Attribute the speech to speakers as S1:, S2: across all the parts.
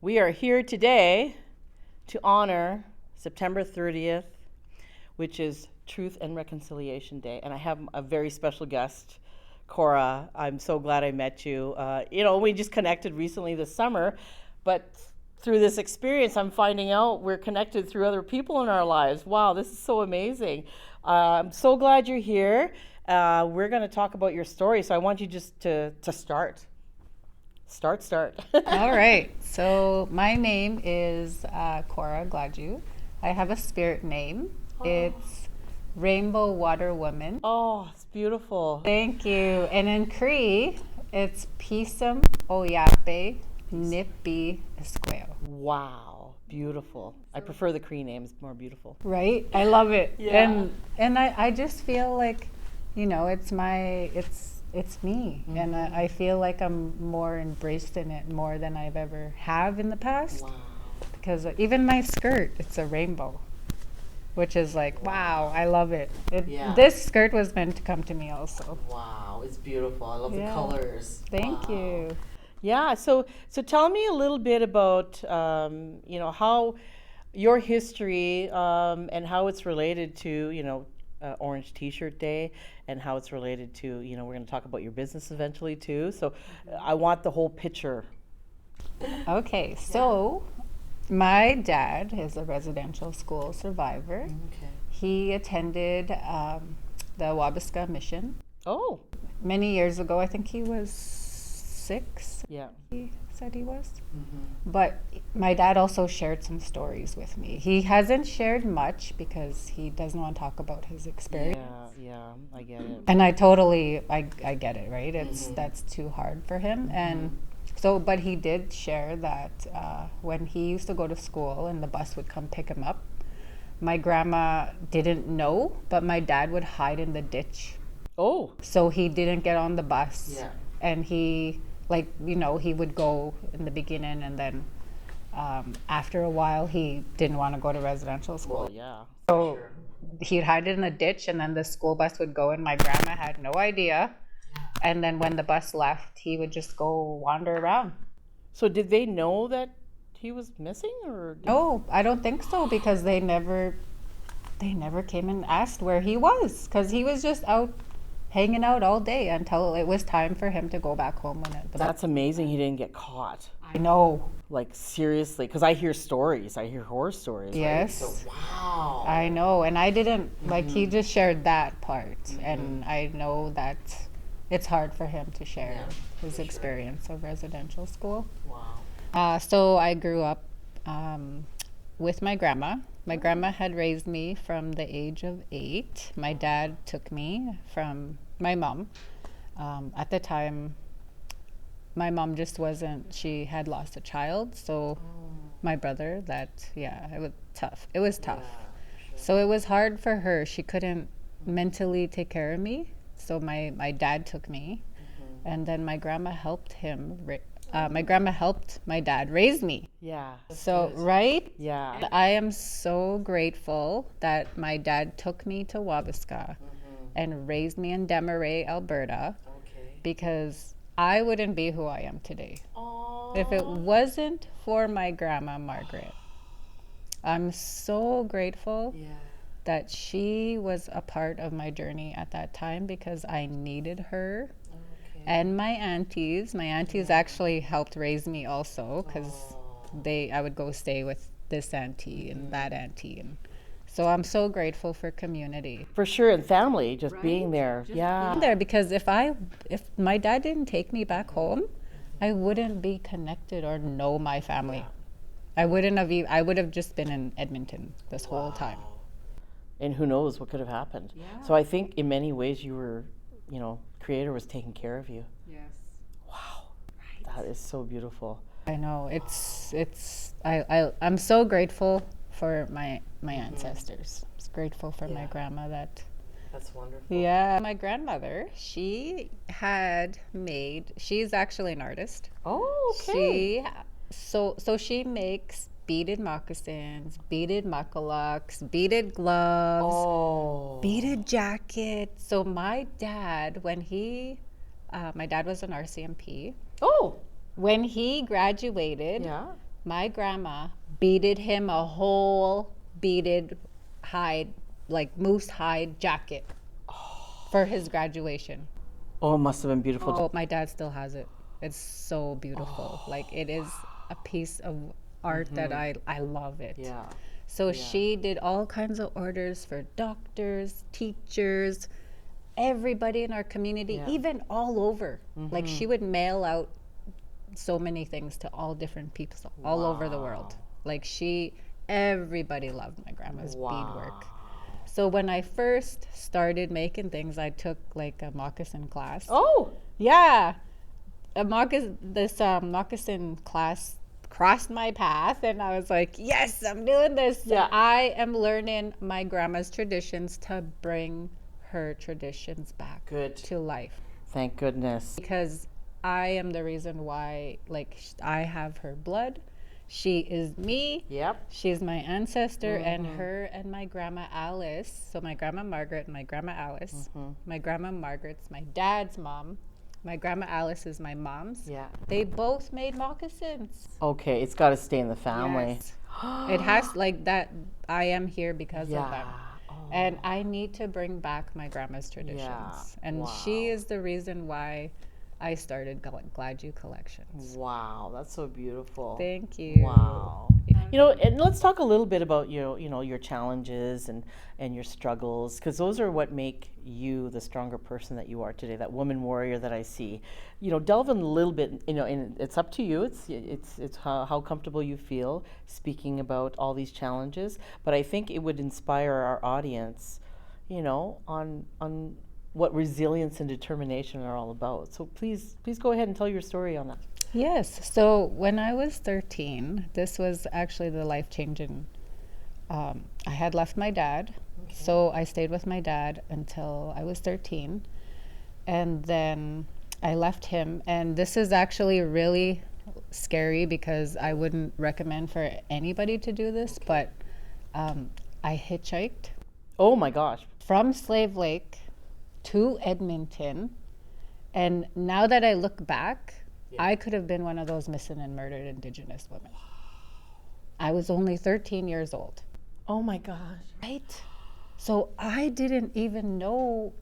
S1: We are here today to honor September 30th, which is Truth and Reconciliation Day. And I have a very special guest, Cora. I'm so glad I met you. We just connected recently this summer, but through this experience, I'm finding out we're connected through other people in our lives. Wow, this is so amazing. I'm so glad you're here. We're going to talk about your story, so I want you just to start. Start.
S2: All right. So my name is Cora Gladue. I have a spirit name. It's Rainbow Water Woman.
S1: Oh, it's beautiful.
S2: Thank you. And in Cree, it's Pisum Oyape Nipi Esqueo.
S1: Wow, beautiful. I prefer the Cree names, more beautiful.
S2: Right? I love it.
S1: Yeah.
S2: And I just feel like, it's me.
S1: Mm-hmm.
S2: And I feel like I'm more embraced in it more than I've ever have in the past.
S1: Wow.
S2: Because even my skirt, it's a rainbow, which is like, wow, I love it.
S1: Yeah.
S2: This skirt was meant to come to me also.
S1: Wow, it's beautiful. I love the
S2: Yeah.
S1: colors.
S2: Thank
S1: Wow.
S2: you.
S1: Yeah, so tell me a little bit about how your history and how it's related to Orange T-shirt Day, and how it's related to we're going to talk about your business eventually too. So I want the whole picture.
S2: Okay, so my dad is a residential school survivor.
S1: Okay.
S2: He attended the Wabasca mission
S1: Oh,
S2: many years ago. I think he was 6,
S1: yeah.
S2: he said he was.
S1: Mm-hmm.
S2: But my dad also shared some stories with me. He hasn't shared much because he doesn't want to talk about his experience.
S1: Yeah, I get it.
S2: And I get it, right? That's too hard for him. And so, but he did share that when he used to go to school and the bus would come pick him up, my grandma didn't know, but my dad would hide in the ditch.
S1: Oh,
S2: So he didn't get on the bus.
S1: yeah.
S2: And he, he would go in the beginning, and then after a while, he didn't want to go to residential school.
S1: Well, yeah.
S2: So he'd hide in a ditch, and then the school bus would go, and my grandma had no idea. And then when the bus left, he would just go wander around.
S1: So did they know that he was missing, or?
S2: No, I don't think so, because they never came and asked where he was, because he was just out hanging out all day until it was time for him to go back home.
S1: That's amazing. He didn't get caught.
S2: I know.
S1: Like seriously, because I hear horror stories.
S2: Yes.
S1: Right? So wow.
S2: I know, and I didn't he just shared that part, and I know that it's hard for him to share his experience of residential school.
S1: Wow.
S2: So I grew up with my grandma. My grandma had raised me from the age of 8. My dad took me from my mom. At the time, my mom just wasn't, she had lost a child. So my brother, it was tough. It was tough. So it was hard for her. She couldn't mentally take care of me. So my dad took me. And then my grandma helped my dad raise me.
S1: Yeah.
S2: So, right?
S1: Yeah.
S2: I am so grateful that my dad took me to Wabasca and raised me in Desmarais, Alberta,
S1: Okay.
S2: because I wouldn't be who I am today if it wasn't for my grandma, Margaret. I'm so grateful
S1: Yeah.
S2: that she was a part of my journey at that time, because I needed her.
S1: Okay.
S2: And my aunties actually helped raise me also, because I would go stay with this auntie and that auntie, and so I'm so grateful for community.
S1: For sure, and family, just being there. Yeah.
S2: There, because if my dad didn't take me back home, I wouldn't be connected or know my family. I would have just been in Edmonton this whole time.
S1: And who knows what could have happened.
S2: Yeah.
S1: So I think in many ways you were, Creator was taking care of you.
S2: Yes.
S1: Wow. That is so beautiful.
S2: I know, I'm so grateful for my ancestors. I'm grateful for my grandma that.
S1: That's wonderful.
S2: Yeah, my grandmother, she's actually an artist.
S1: Oh, okay.
S2: She makes beaded moccasins, beaded muckalucks, beaded gloves, beaded jackets. So my dad, my dad was an RCMP.
S1: Oh,
S2: When he graduated,
S1: yeah.
S2: My grandma beaded him a whole beaded hide, like moose hide jacket for his graduation.
S1: Oh, it must have been beautiful.
S2: Oh, my dad still has it. It's so beautiful. Like it is a piece of art that I love it.
S1: Yeah.
S2: So she did all kinds of orders for doctors, teachers, everybody in our community,
S1: Yeah.
S2: even all over. Like she would mail out so many things to all different people all over the world. Like everybody loved my grandma's beadwork. So when I first started making things, I took like a moccasin class.
S1: Oh,
S2: Yeah, moccasin class crossed my path, and I was like, yes, I'm doing this.
S1: Yeah.
S2: I am learning my grandma's traditions to bring her traditions back
S1: good.
S2: to life,
S1: Thank goodness.
S2: because I am the reason why, like, I have her blood. She is me.
S1: Yep.
S2: She's my ancestor, and her and my grandma Alice. So my grandma Margaret and my grandma Alice. My grandma Margaret's my dad's mom. My grandma Alice is my mom's.
S1: Yeah.
S2: They both made moccasins.
S1: Okay, it's got to stay in the family.
S2: Yes. It has, like, that. I am here because of them.
S1: Oh.
S2: And I need to bring back my grandma's traditions.
S1: Yeah.
S2: And
S1: Wow.
S2: she is the reason why I started Glad You Collections.
S1: Wow, that's so beautiful.
S2: Thank you.
S1: Wow. You know, and let's talk a little bit about your challenges and your struggles, because those are what make you the stronger person that you are today, that woman warrior that I see. You know, delve in a little bit, and it's up to you. It's how comfortable you feel speaking about all these challenges, but I think it would inspire our audience, on what resilience and determination are all about. So please go ahead and tell your story on that.
S2: Yes. So when I was 13, this was actually the life-changing. I had left my dad, so I stayed with my dad until I was 13. And then I left him. And this is actually really scary because I wouldn't recommend for anybody to do this, but I hitchhiked
S1: Oh my gosh.
S2: from Slave Lake to Edmonton. And now that I look back, I could have been one of those missing and murdered Indigenous women. I was only 13 years old.
S1: Oh my gosh.
S2: Right? So I didn't even know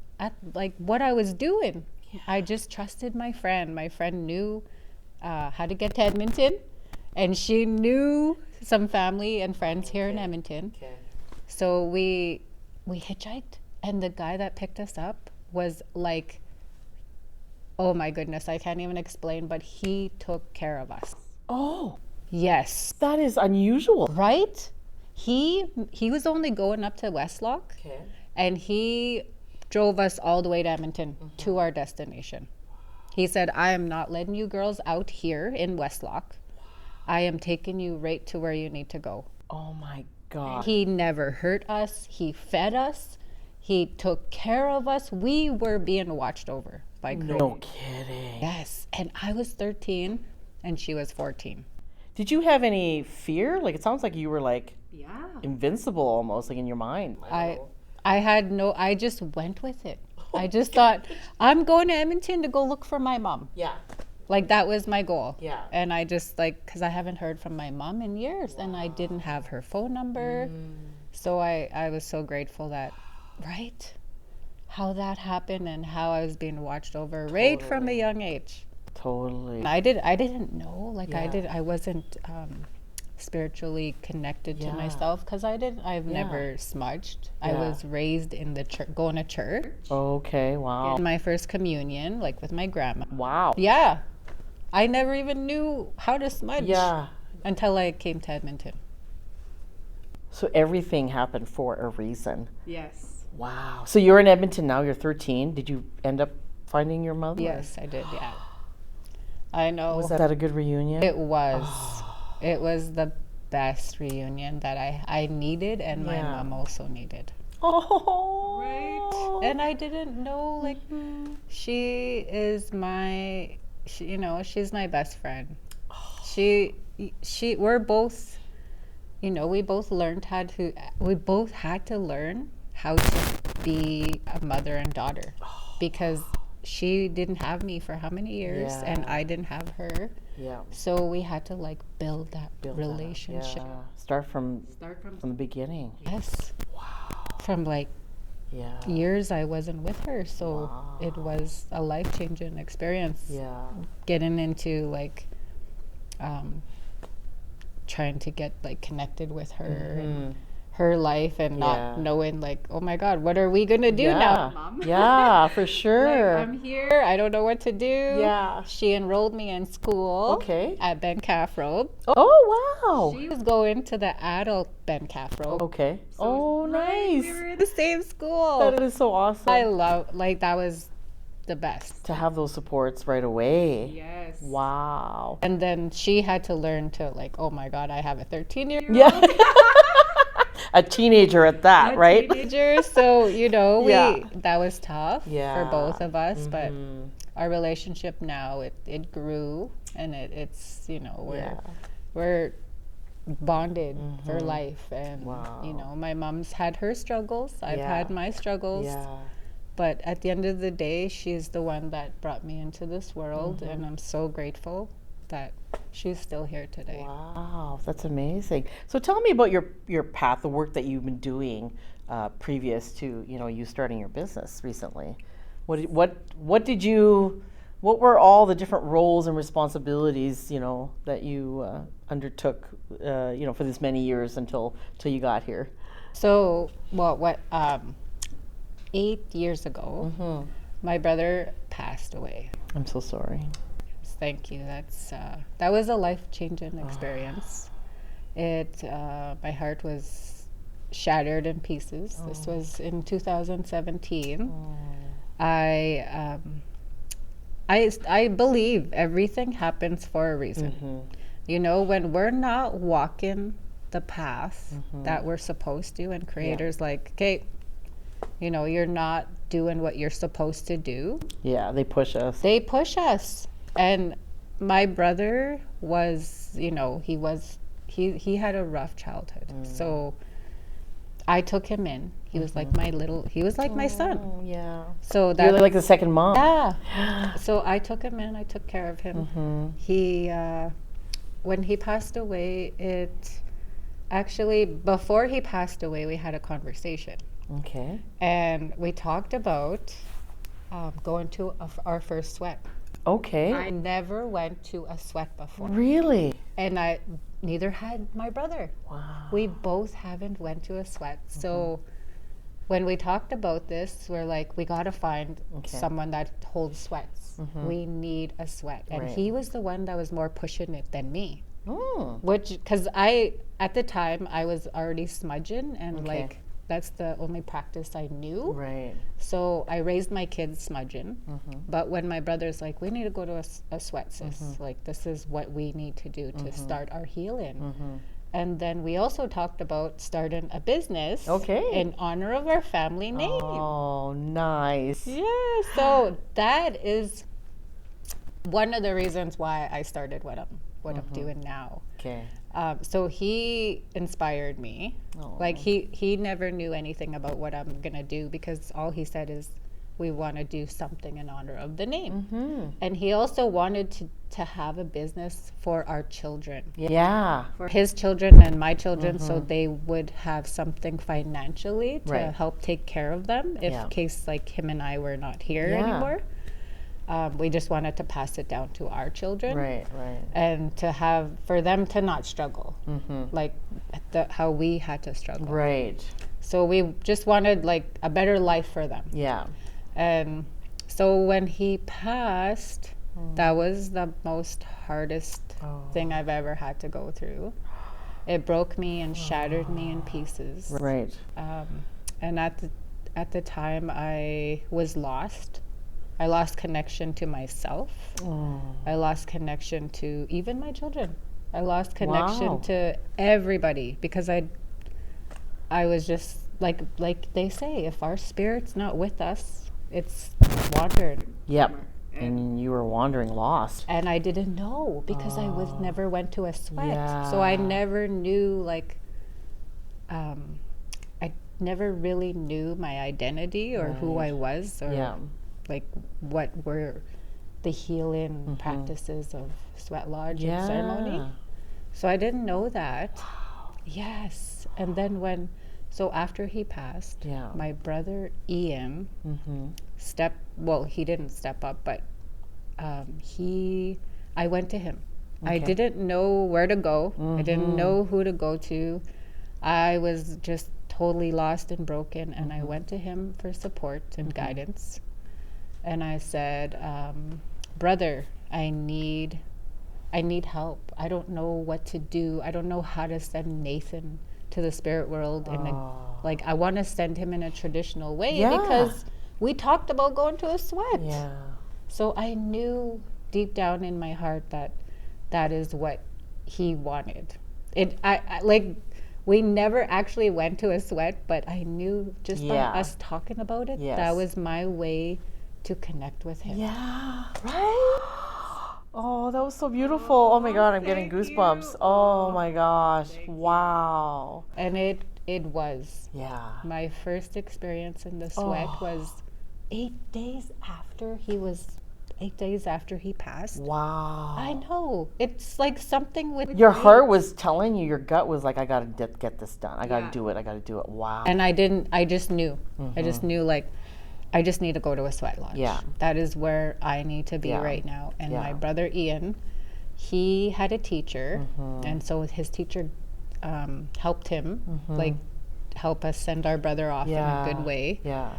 S2: what I was doing. I just trusted my friend. My friend knew how to get to Edmonton, and she knew some family and friends here in Edmonton.
S1: Okay.
S2: So we hitchhiked, and the guy that picked us up was like, oh my goodness, I can't even explain, but he took care of us.
S1: Oh,
S2: Yes.
S1: that is unusual.
S2: Right? He was only going up to Westlock,
S1: Okay.
S2: and he drove us all the way to Edmonton to our destination. He said, I am not letting you girls out here in Westlock. I am taking you right to where you need to go.
S1: Oh my God.
S2: He never hurt us. He fed us. He took care of us. We were being watched over by Crane.
S1: No kidding.
S2: Yes. And I was 13 and she was 14.
S1: Did you have any fear? Like, it sounds like you were like
S2: Yeah.
S1: invincible almost, like in your mind.
S2: I just went with it. I just thought, I'm going to Edmonton to go look for my mom.
S1: Yeah.
S2: Like, that was my goal.
S1: Yeah.
S2: And I just, because I haven't heard from my mom in years, and I didn't have her phone number. So I was so grateful that, right? How that happened and how I was being watched over right from a young age.
S1: Totally.
S2: I didn't know,
S1: Yeah.
S2: I wasn't spiritually connected to
S1: Yeah.
S2: myself because I've
S1: Yeah.
S2: never smudged. I
S1: Yeah.
S2: was raised in the church, going to church.
S1: Okay. Wow.
S2: In my first communion, like with my grandma.
S1: Wow.
S2: Yeah. I never even knew how to smudge
S1: Yeah.
S2: until I came to Edmonton.
S1: So everything happened for a reason.
S2: Yes.
S1: Wow. So you're in Edmonton now. You're 13. Did you end up finding your mother?
S2: Yes, I did, yeah. I know.
S1: Was that a good reunion?
S2: It was. It was the best reunion that I needed and my
S1: Yeah.
S2: mom also needed.
S1: Oh.
S2: Right. And I didn't know, like, she is she's my best friend. We're both, we both had to learn how to be a mother and daughter because she didn't have me for how many years, and
S1: Yeah.
S2: I didn't have her.
S1: Yeah.
S2: So we had to like build that
S1: Build that up.
S2: relationship.
S1: Yeah. Start from the beginning.
S2: Yes. From like
S1: Yeah.
S2: years I wasn't with her, so it was a life-changing experience.
S1: Yeah.
S2: Getting into like trying to get like connected with her and her life, and
S1: Yeah.
S2: not knowing like, oh my god, what are we gonna do now, Mom?
S1: Yeah, for
S2: Like,
S1: sure.
S2: I'm here, I don't know what to do.
S1: Yeah.
S2: She enrolled me in school
S1: Okay.
S2: at Ben Cathro.
S1: Oh, wow.
S2: She was going to the adult Ben Cathro.
S1: Okay. Oh, nice.
S2: We were in the same school.
S1: That is so awesome.
S2: I love, like, that was the best.
S1: to have those supports right away.
S2: Yes.
S1: Wow.
S2: And then she had to learn to, like, oh my God, I have a 13-year-old.
S1: Yeah. A teenager at that, right?
S2: Teenager. So, you know,
S1: Yeah.
S2: that was tough
S1: Yeah.
S2: for both of us, but
S1: Mhm.
S2: our relationship now, it grew, and it's, you know,
S1: Yeah.
S2: we're bonded for life. And,
S1: Wow.
S2: you know, my mom's had her struggles. I've
S1: Yeah.
S2: had my struggles.
S1: Yeah.
S2: But at the end of the day, she's the one that brought me into this world, and I'm so grateful that she's still here today.
S1: Wow, that's amazing. So tell me about your path, the work that you've been doing previous to you starting your business recently. What did you? What were all the different roles and responsibilities that you undertook for this many years until you got here?
S2: So, what 8 years ago, my brother passed away.
S1: I'm so sorry.
S2: Thank you. That was a life-changing experience. My heart was shattered in pieces. This was in 2017. I believe everything happens for a reason. You know, when we're not walking the path that we're supposed to, and creators like, okay, you're not doing what you're supposed to do.
S1: Yeah, they push us.
S2: They push us. And my brother was, he had a rough childhood. So I took him in. He was like he was like my son.
S1: Oh, yeah.
S2: So
S1: You're like the second mom.
S2: yeah. So I took him in. I took care of him. He, when he passed away, before he passed away, we had a conversation.
S1: Okay.
S2: And we talked about going to our first sweat.
S1: Okay.
S2: I never went to a sweat before.
S1: Really?
S2: And neither had my brother.
S1: Wow.
S2: We both haven't went to a sweat. So when we talked about this, we're like, we got to find someone that holds sweats. We need a sweat. And
S1: Right.
S2: he was the one that was more pushing it than me.
S1: Mm.
S2: Because at the time, I was already smudging, and like, that's the only practice I knew.
S1: Right.
S2: So I raised my kids smudging. But when my brother's like, we need to go to a sweat, sis. Like, this is what we need to do to start our healing. And then we also talked about starting a business in honor of our family name.
S1: Oh, nice.
S2: Yeah, so that is one of the reasons why I started what I'm doing now.
S1: Okay.
S2: So he inspired me. Like he never knew anything about what I'm gonna do, because all he said is, we want to do something in honor of the name. And he also wanted to have a business for our children,
S1: Yeah.
S2: for his children and my children, so they would have something financially to
S1: Right.
S2: help take care of them if case like him and I were not here anymore. We just wanted to pass it down to our children.
S1: Right. Right.
S2: And for them to not struggle, like how we had to struggle.
S1: Right.
S2: So we just wanted like a better life for them.
S1: Yeah.
S2: And so when he passed, that was the most hardest thing I've ever had to go through. It broke me and shattered me in pieces.
S1: Right.
S2: And at the time, I was lost. I lost connection to myself. I lost connection to even my children. I lost connection to everybody, because I was just like they say, if our spirit's not with us, it's wandered.
S1: Yep. And you were wandering lost.
S2: And I didn't know, because I never went to a sweat. So I never knew, like, I never really knew my identity or who I was. Or like what were the healing practices of sweat lodge and ceremony. So I didn't know that. Yes. And then so after he passed, my brother Ian he didn't step up, but I went to him. I didn't know where to go. I didn't know who to go to. I was just totally lost and broken, and I went to him for support and guidance. And I said, brother, I need help. I don't know what to do. I don't know how to send Nathan to the spirit world. And I want to send him in a traditional way because we talked about going to a sweat.
S1: Yeah.
S2: So I knew deep down in my heart that is what he wanted. We never actually went to a sweat, but I knew just by us talking about it, that was my way to connect with him.
S1: Yeah. Right? Oh, that was so beautiful. Oh my God, I'm getting goosebumps. Oh my gosh. Wow.
S2: And it was.
S1: Yeah.
S2: My first experience in the sweat was 8 days after he passed.
S1: Wow.
S2: I know. It's like something with
S1: your heart was telling you, your gut was like, I gotta get this done. I gotta do it. Wow.
S2: And I just knew. I just knew, like, I just need to go to a sweat lodge.
S1: Yeah.
S2: That is where I need to be right now. And my brother Ian, he had a teacher, and so his teacher helped him, like, help us send our brother off in a good way.
S1: Yeah.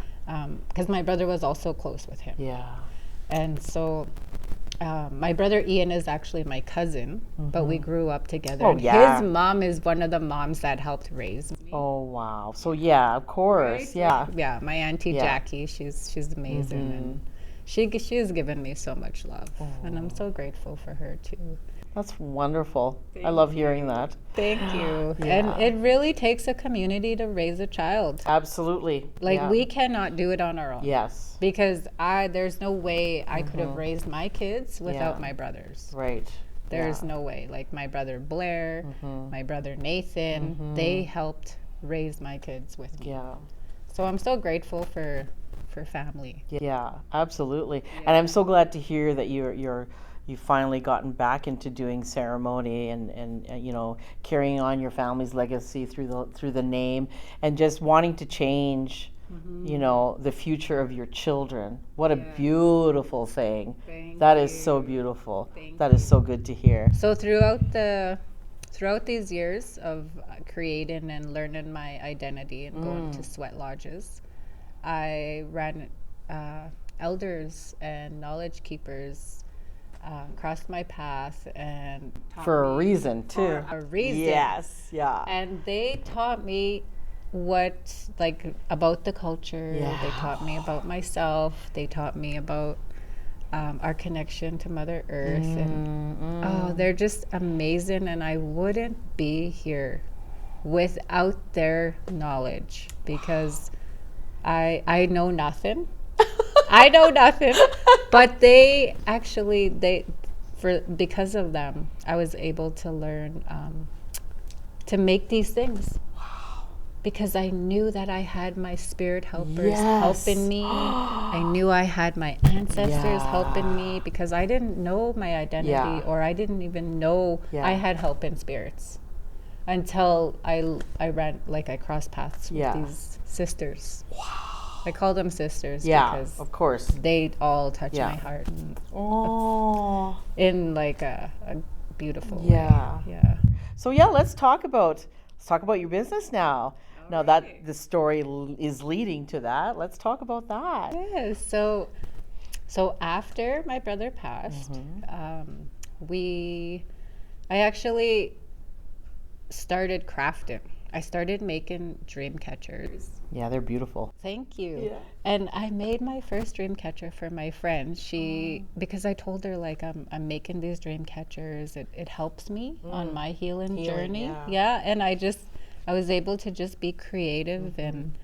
S2: Because my brother was also close with him.
S1: Yeah.
S2: And so my brother Ian is actually my cousin, but we grew up together.
S1: Oh,
S2: and
S1: yeah.
S2: his mom is one of the moms that helped raise me.
S1: Oh, wow. So, yeah, of course.
S2: Right?
S1: Yeah.
S2: Yeah, my auntie Jackie, she's amazing. And she has given me so much love. And I'm so grateful for her, too.
S1: That's wonderful. I love hearing that.
S2: Thank you.
S1: Yeah.
S2: And it really takes a community to raise a child.
S1: Absolutely.
S2: Like, we cannot do it on our own.
S1: Yes.
S2: Because there's no way I could have raised my kids without my brothers.
S1: Right.
S2: There's no way. Like, my brother Blair, my brother Nathan, they helped raise my kids with me.
S1: Yeah.
S2: So I'm so grateful for family.
S1: Yeah, absolutely. And I'm so glad to hear that you've finally gotten back into doing ceremony and you know, carrying on your family's legacy through the name and just wanting to change you know, the future of your children. What a beautiful thing. That is so beautiful. That is so good to hear.
S2: So throughout these years of creating and learning my identity and going to sweat lodges, I ran elders and knowledge keepers crossed my path and
S1: for a reason too.
S2: For a reason.
S1: Yes, yeah.
S2: And they taught me about the culture.
S1: Yeah.
S2: They taught me about myself. They taught me about our connection to Mother Earth. And they're just amazing. And I wouldn't be here without their knowledge because I know nothing. I know nothing. But because of them, I was able to learn to make these things. Because I knew that I had my spirit helpers helping me. I knew I had my ancestors helping me because I didn't know my identity or I didn't even know I had helping spirits until I crossed paths with these sisters. Wow. I call them sisters because
S1: of course
S2: they all touch my heart in like a beautiful way. Yeah.
S1: So let's talk about your business now. Now that the story is leading to that, let's talk about that.
S2: Yes. So after my brother passed, I actually started crafting. I started making dream catchers.
S1: Yeah, they're beautiful.
S2: Thank you.
S1: Yeah.
S2: And I made my first dream catcher for my friend. Because I told her like I'm making these dream catchers. It helps me on my healing journey. Yeah. And I was able to just be creative and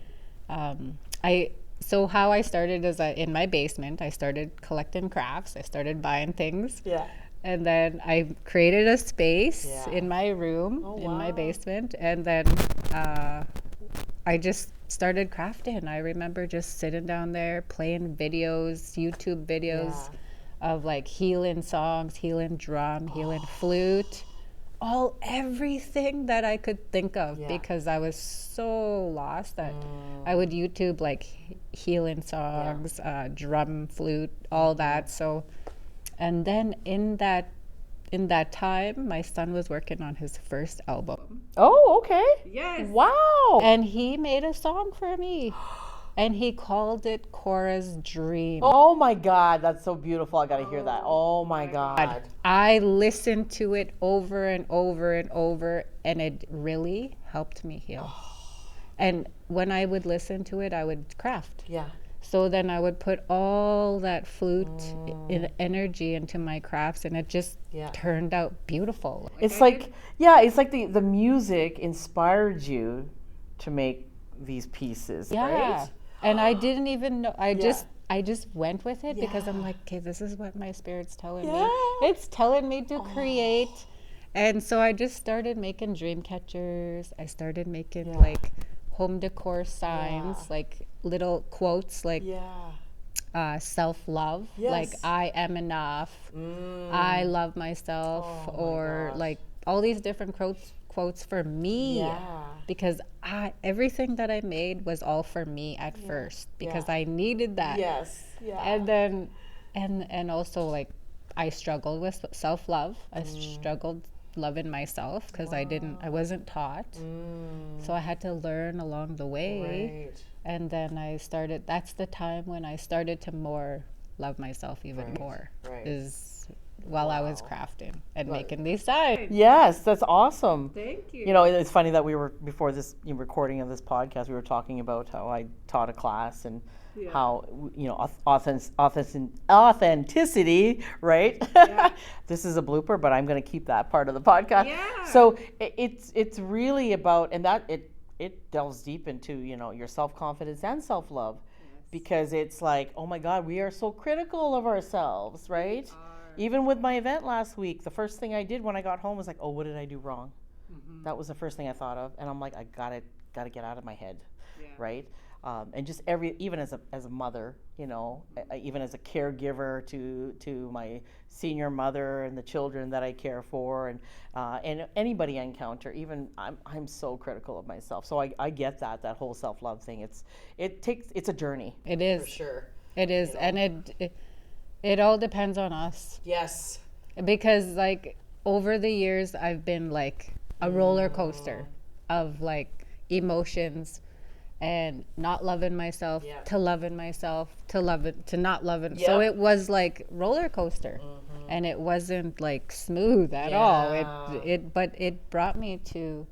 S2: so how I started is in my basement. I started collecting crafts. I started buying things.
S1: Yeah.
S2: And then I created a space in my room, in my basement. And then I just started crafting. I remember just sitting down there playing videos, YouTube videos of like healing songs, healing drum, healing flute, everything that I could think of because I was so lost that I would YouTube like healing songs, drum, flute, all that. So, and then in that time, my son was working on his first album.
S1: Oh, okay.
S2: Yes.
S1: Wow.
S2: And he made a song for me. And he called it Cora's Dream.
S1: Oh my God, that's so beautiful. I got to hear that. Oh my God.
S2: I listened to it over and over and over, and it really helped me heal. And when I would listen to it, I would craft.
S1: Yeah.
S2: So then I would put all that flute energy into my crafts, and it just turned out beautiful.
S1: It's like, it's like the music inspired you to make these pieces, right?
S2: And I didn't even know. I just went with it because I'm like, okay, this is what my spirit's telling me. It's telling me to create. And so I just started making dream catchers. I started making like home decor signs, like little quotes, like self-love, like I am enough, I love myself, or like all these different quotes for me, because everything that I made was all for me at first, because I needed that. And then and also like I struggled with self-love. I struggled loving myself because I wasn't taught. So I had to learn along the way. And then that's the time when I started to more love myself even more, is while I was crafting and making these signs.
S1: Yes, that's awesome.
S2: Thank you.
S1: You know, it's funny that we were, before this recording of this podcast, we were talking about how I taught a class and how, you know, authenticity, right? This is a blooper, but I'm going to keep that part of the podcast. So it's really about, and that it delves deep into, you know, your self-confidence and self-love, because it's like, oh my God, we are so critical of ourselves, right? Even with my event last week, the first thing I did when I got home was like, oh, what did I do wrong? That was the first thing I thought of, and I'm like, I gotta get out of my head, right? And just even as a mother, you know, even as a caregiver to my senior mother and the children that I care for, and anybody I encounter, even I'm so critical of myself. So I get that whole self-love thing. It's a journey.
S2: It is.
S1: For sure.
S2: It is, you know? And it all depends on us.
S1: Yes.
S2: Because like over the years, I've been like a roller coaster of like emotions, and not loving myself, to loving myself, to not loving. So it was like roller coaster, and it wasn't like smooth at all. But it brought me to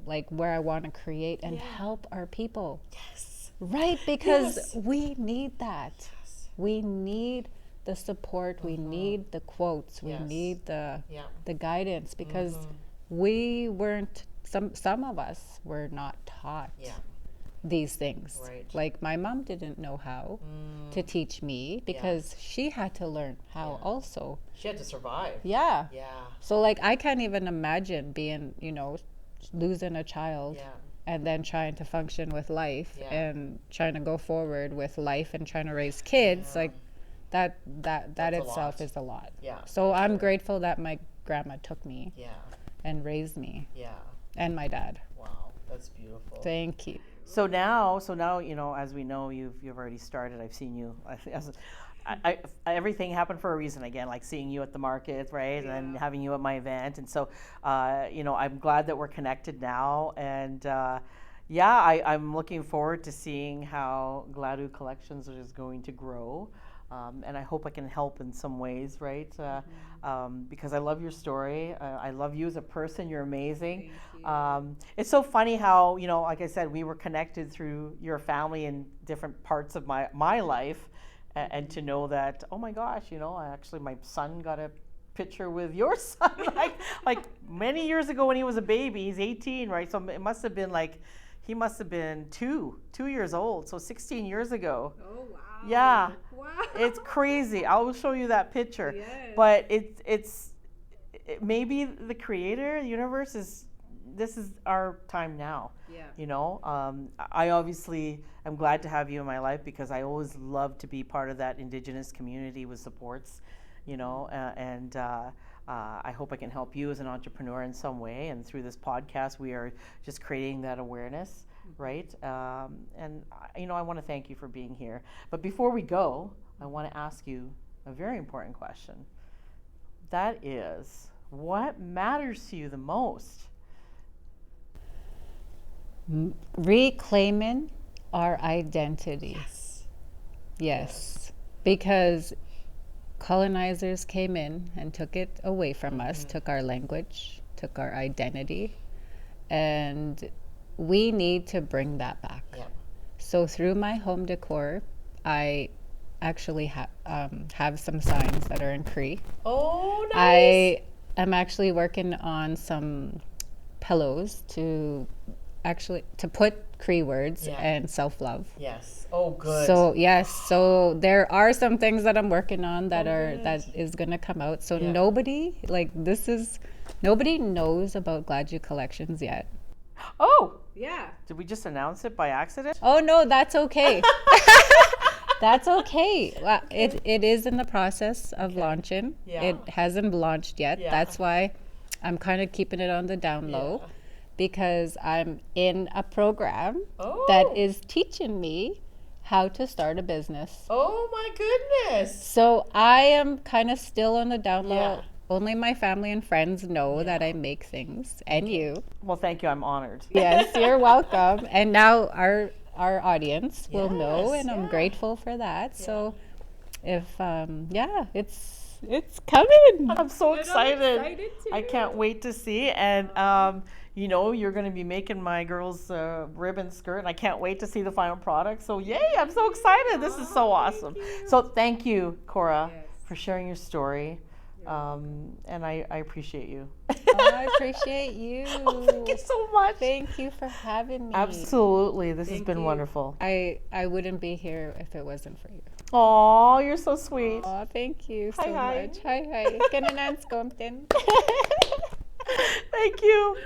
S2: like where I want to create and help our people. Right, because we need that. We need the support. We need the quotes. We need the guidance, because we weren't. Some of us were not taught these things. Like my mom didn't know how to teach me, because she had to learn how also.
S1: She had to survive.
S2: So like I can't even imagine being, you know, losing a child and then trying to function with life and trying to go forward with life and trying to raise kids. Like that itself is a lot. So I'm grateful that my grandma took me and raised me. And my dad.
S1: Wow, that's beautiful.
S2: Thank you.
S1: So now, you know, as we know, you've already started. I've seen you. Everything happened for a reason. Again, like seeing you at the market, right, and then having you at my event. And so, you know, I'm glad that we're connected now. And I'm looking forward to seeing how Gladue Collections is going to grow. And I hope I can help in some ways, right? Because I love your story. I love you as a person. You're amazing. It's so funny how, you know, like I said, we were connected through your family in different parts of my life. And to know that, oh my gosh, you know, my son got a picture with your son, like many years ago when he was a baby. He's 18, right? So it must have been like, he must have been two years old. So 16 years ago.
S2: Oh, wow.
S1: Yeah.
S2: Wow.
S1: It's crazy. I will show you that picture. But it's maybe the creator, the universe is this is our time now.
S2: Yeah.
S1: You know, I obviously am glad to have you in my life because I always love to be part of that Indigenous community with supports, you know, and I hope I can help you as an entrepreneur in some way. And through this podcast, we are just creating that awareness, right? And, you know, I want to thank you for being here. But before we go, I want to ask you a very important question. That is, what matters to you the most?
S2: Reclaiming our identity. Yes. Because colonizers came in and took it away from us, took our language, took our identity, and we need to bring that back.
S1: Yeah.
S2: So through my home decor, I actually have some signs that are in Cree.
S1: Oh, nice.
S2: I am actually working on some pillows to put Cree words and self-love.
S1: Yes. Oh, good.
S2: So yes, so there are some things that I'm working on that is gonna come out. So nobody knows about Glad You Collections yet.
S1: Oh,
S2: Yeah.
S1: did we just announce it by accident?
S2: Oh no, that's okay. That's okay. Well, it is in the process of launching.
S1: Yeah.
S2: It hasn't launched yet.
S1: Yeah.
S2: That's why I'm kind of keeping it on the down low because I'm in a program that is teaching me how to start a business.
S1: Oh my goodness.
S2: So I am kind of still on the down low.
S1: Yeah.
S2: Only my family and friends know that I make things, and you.
S1: Well, thank you. I'm honored.
S2: Yes, you're welcome. And now our audience will know, and I'm grateful for that. So if it's coming.
S1: I'm so excited.
S2: excited too.
S1: I can't wait to see. And you know, you're going to be making my girl's ribbon skirt, and I can't wait to see the final product. So yay! I'm so excited. This is so awesome. So thank you, Cora, for sharing your story. And I appreciate you.
S2: I appreciate you.
S1: Thank you so much.
S2: Thank you for having me.
S1: Absolutely. This has been
S2: you.
S1: wonderful.
S2: I wouldn't be here if it wasn't for you.
S1: Oh, you're so sweet.
S2: Oh, thank you so
S1: Hi.
S2: much. Hi. Ganun ang skomten.
S1: Thank you.